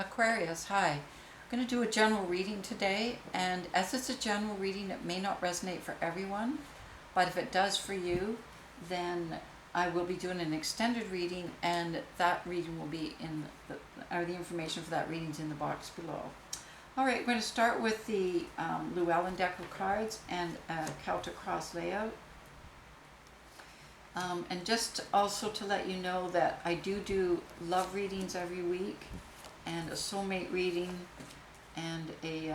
Aquarius, hi. I'm going to do a general reading today, and as it's a general reading, it may not resonate for everyone, but if it does for you, then I will be doing an extended reading, and that reading will be the information for that reading's in the box below. All right, we're going to start with the Llewellyn deck of cards and a Celtic cross layout. And just also to let you know that I do love readings every week, and a soulmate reading, and a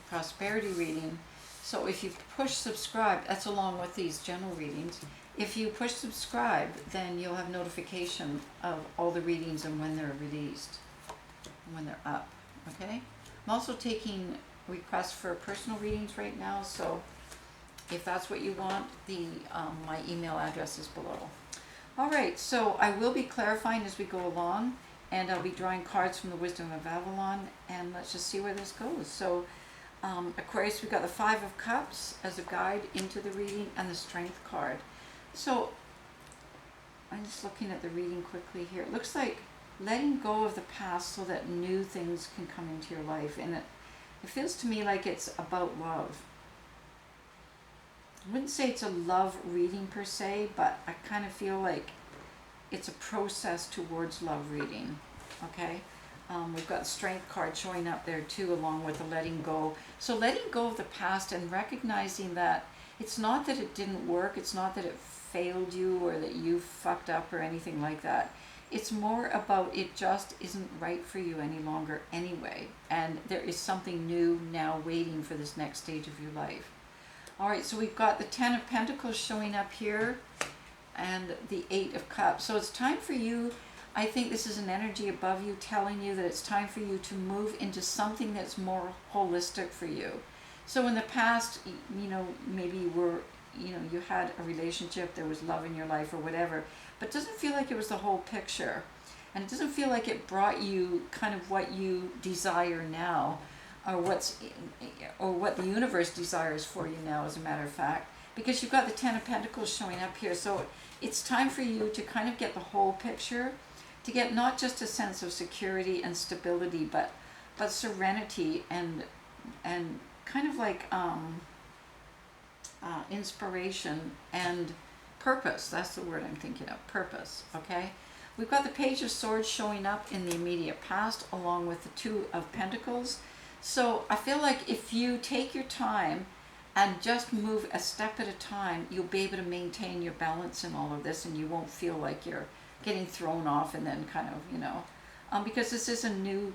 prosperity reading. So if you push subscribe, that's along with these general readings. If you push subscribe, then you'll have notification of all the readings and when they're released, and when they're up, okay? I'm also taking requests for personal readings right now, so if that's what you want, my email address is below. All right, so I will be clarifying as we go along, and I'll be drawing cards from the Wisdom of Avalon, and let's just see where this goes. So Aquarius, we've got the Five of Cups as a guide into the reading, and the Strength card. So I'm just looking at the reading quickly here. It looks like letting go of the past so that new things can come into your life, and it feels to me like it's about love. I wouldn't say it's a love reading per se, but I kind of feel like it's a process towards love reading, okay? We've got the Strength card showing up there too, along with the letting go. So letting go of the past and recognizing that it's not that it didn't work, it's not that it failed you or that you fucked up or anything like that. It's more about it just isn't right for you any longer anyway, and there is something new now waiting for this next stage of your life. All right, so we've got the Ten of Pentacles showing up here, and the Eight of Cups. So it's time for you, I think this is an energy above you telling you that it's time for you to move into something that's more holistic for you. So in the past, maybe you had a relationship, there was love in your life or whatever, but it doesn't feel like it was the whole picture. And it doesn't feel like it brought you kind of what you desire now, or what the universe desires for you now, as a matter of fact, because you've got the Ten of Pentacles showing up here. So it's time for you to kind of get the whole picture, to get not just a sense of security and stability, but serenity and kind of like inspiration and purpose. That's the word I'm thinking of, purpose, okay? We've got the Page of Swords showing up in the immediate past, along with the Two of Pentacles. So I feel like if you take your time and just move a step at a time, you'll be able to maintain your balance in all of this, and you won't feel like you're getting thrown off and then kind of, because this is a new,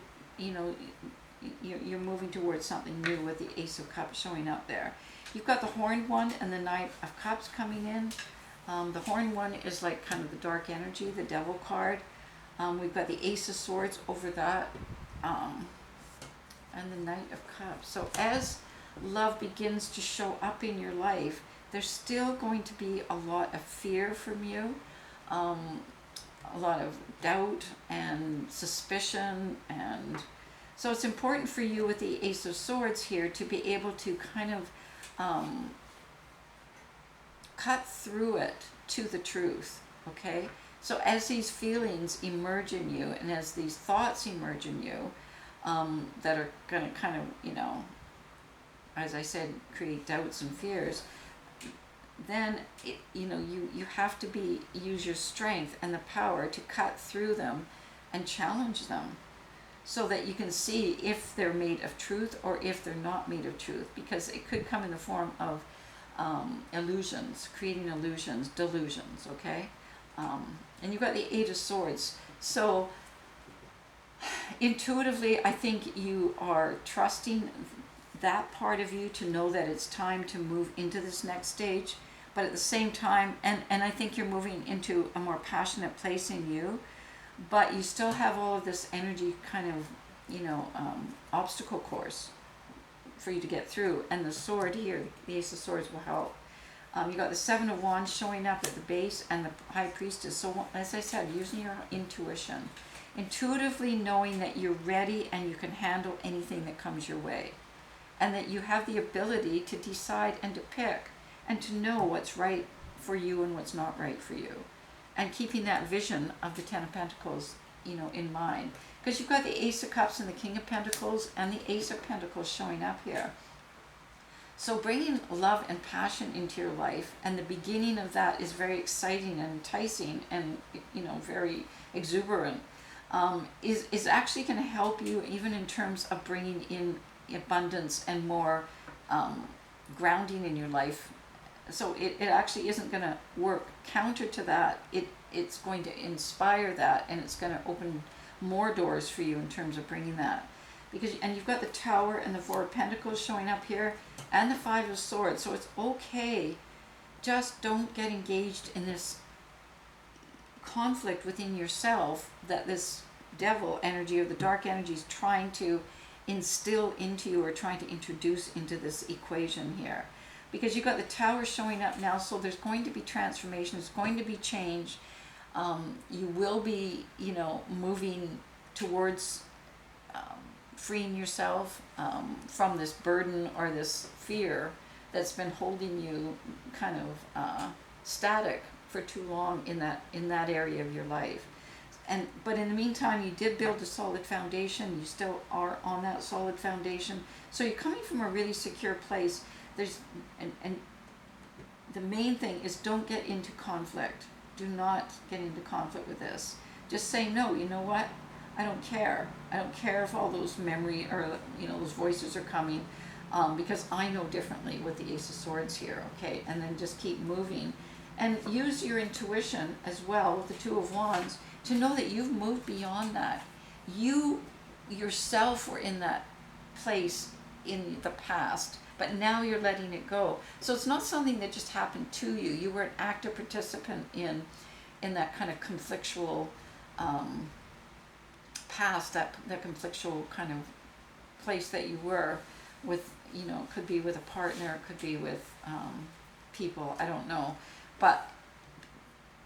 you're moving towards something new with the Ace of Cups showing up there. You've got the Horned One and the Knight of Cups coming in. The Horned One is like kind of the dark energy, the Devil card. We've got the Ace of Swords over that, and the Knight of Cups. So as love begins to show up in your life, there's still going to be a lot of fear from you, a lot of doubt and suspicion, and so it's important for you with the Ace of Swords here to be able to kind of cut through it to the truth, okay? So as these feelings emerge in you, and as these thoughts emerge in you, that are going to kind of, as I said, create doubts and fears, then you have to use your strength and the power to cut through them and challenge them, so that you can see if they're made of truth or if they're not made of truth, because it could come in the form of illusions, creating illusions, delusions, okay? And you've got the Eight of Swords. So intuitively, I think you are trusting that part of you to know that it's time to move into this next stage, but at the same time, and I think you're moving into a more passionate place in you, but you still have all of this energy kind of, obstacle course for you to get through. And the sword here, the Ace of Swords, will help. You got the Seven of Wands showing up at the base, and the High Priestess. So as I said, using your intuition, intuitively knowing that you're ready and you can handle anything that comes your way, and that you have the ability to decide and to pick and to know what's right for you and what's not right for you. And keeping that vision of the Ten of Pentacles in mind. Because you've got the Ace of Cups and the King of Pentacles and the Ace of Pentacles showing up here. So bringing love and passion into your life, and the beginning of that is very exciting and enticing and, very exuberant, is actually going to help you even in terms of bringing in abundance and more grounding in your life. So it actually isn't going to work counter to that. It's going to inspire that, and it's going to open more doors for you in terms of bringing that. And you've got the Tower and the Four of Pentacles showing up here, and the Five of Swords. So it's okay. Just don't get engaged in this conflict within yourself that this devil energy or the dark energy is trying to instill into you or trying to introduce into this equation here. Because you've got the Tower showing up now, so there's going to be transformation, there's going to be change. You will be, moving towards freeing yourself from this burden or this fear that's been holding you kind of static for too long in that area of your life. But in the meantime, you did build a solid foundation. You still are on that solid foundation. So you're coming from a really secure place. And the main thing is, don't get into conflict. Do not get into conflict with this. Just say, no, you know what? I don't care. I don't care if all those memory or, those voices are coming, because I know differently with the Ace of Swords here, okay? And then just keep moving. And use your intuition as well with the Two of Wands to know that you've moved beyond that. You yourself were in that place in the past, but now you're letting it go. So it's not something that just happened to you. You were an active participant in that kind of conflictual past, that conflictual kind of place that you were with, could be with a partner, could be with people, I don't know. But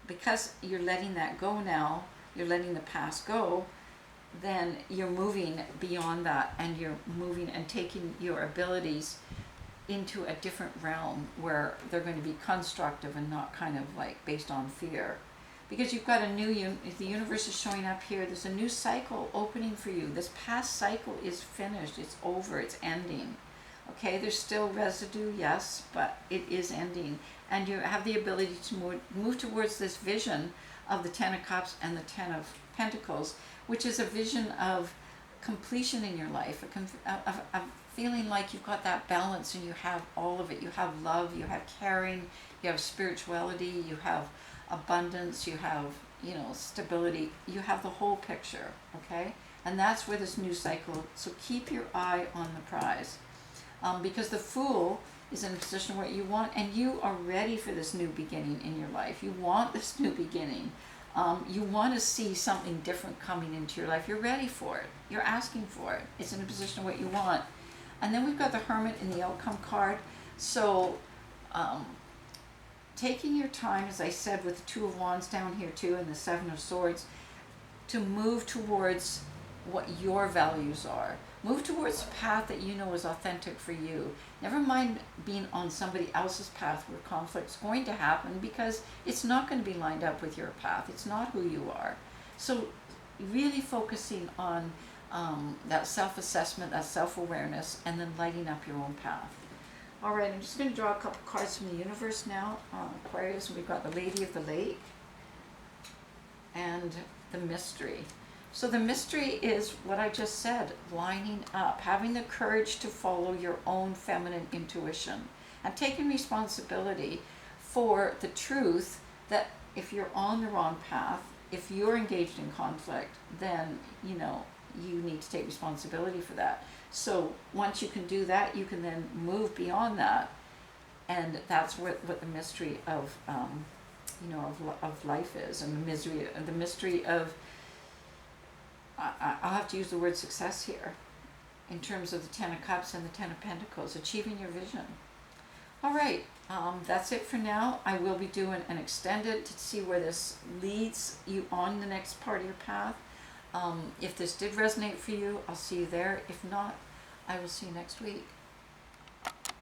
because you're letting that go now, you're letting the past go, then you're moving beyond that, and you're moving and taking your abilities into a different realm where they're going to be constructive and not kind of like based on fear. Because you've got the universe is showing up here, there's a new cycle opening for you. This past cycle is finished, it's over, it's ending. Okay, there's still residue, yes, but it is ending. And you have the ability to move towards this vision of the Ten of Cups and the Ten of Pentacles, which is a vision of completion in your life, of feeling like you've got that balance and you have all of it. You have love, you have caring, you have spirituality, you have abundance, you have, stability. You have the whole picture, okay? And that's where this new cycle, so keep your eye on the prize. Because the Fool is in a position where you want, and you are ready for this new beginning in your life. You want this new beginning. You want to see something different coming into your life. You're ready for it. You're asking for it. It's in a position of what you want. And then we've got the Hermit in the Outcome card. So taking your time, as I said, with the Two of Wands down here too, and the Seven of Swords, to move towards what your values are. Move towards a path that you know is authentic for you. Never mind being on somebody else's path where conflict's going to happen, because it's not going to be lined up with your path. It's not who you are. So really focusing on that self-assessment, that self-awareness, and then lighting up your own path. All right, I'm just going to draw a couple cards from the universe now. Aquarius, we've got the Lady of the Lake and the Mystery. So the mystery is what I just said, lining up, having the courage to follow your own feminine intuition, and taking responsibility for the truth that if you're on the wrong path, if you're engaged in conflict, then, you need to take responsibility for that. So once you can do that, you can then move beyond that, and that's what the mystery of, of life is, and the mystery of, I'll have to use the word success here, in terms of the Ten of Cups and the Ten of Pentacles, achieving your vision. All right, that's it for now. I will be doing an extended to see where this leads you on the next part of your path. If this did resonate for you, I'll see you there. If not, I will see you next week.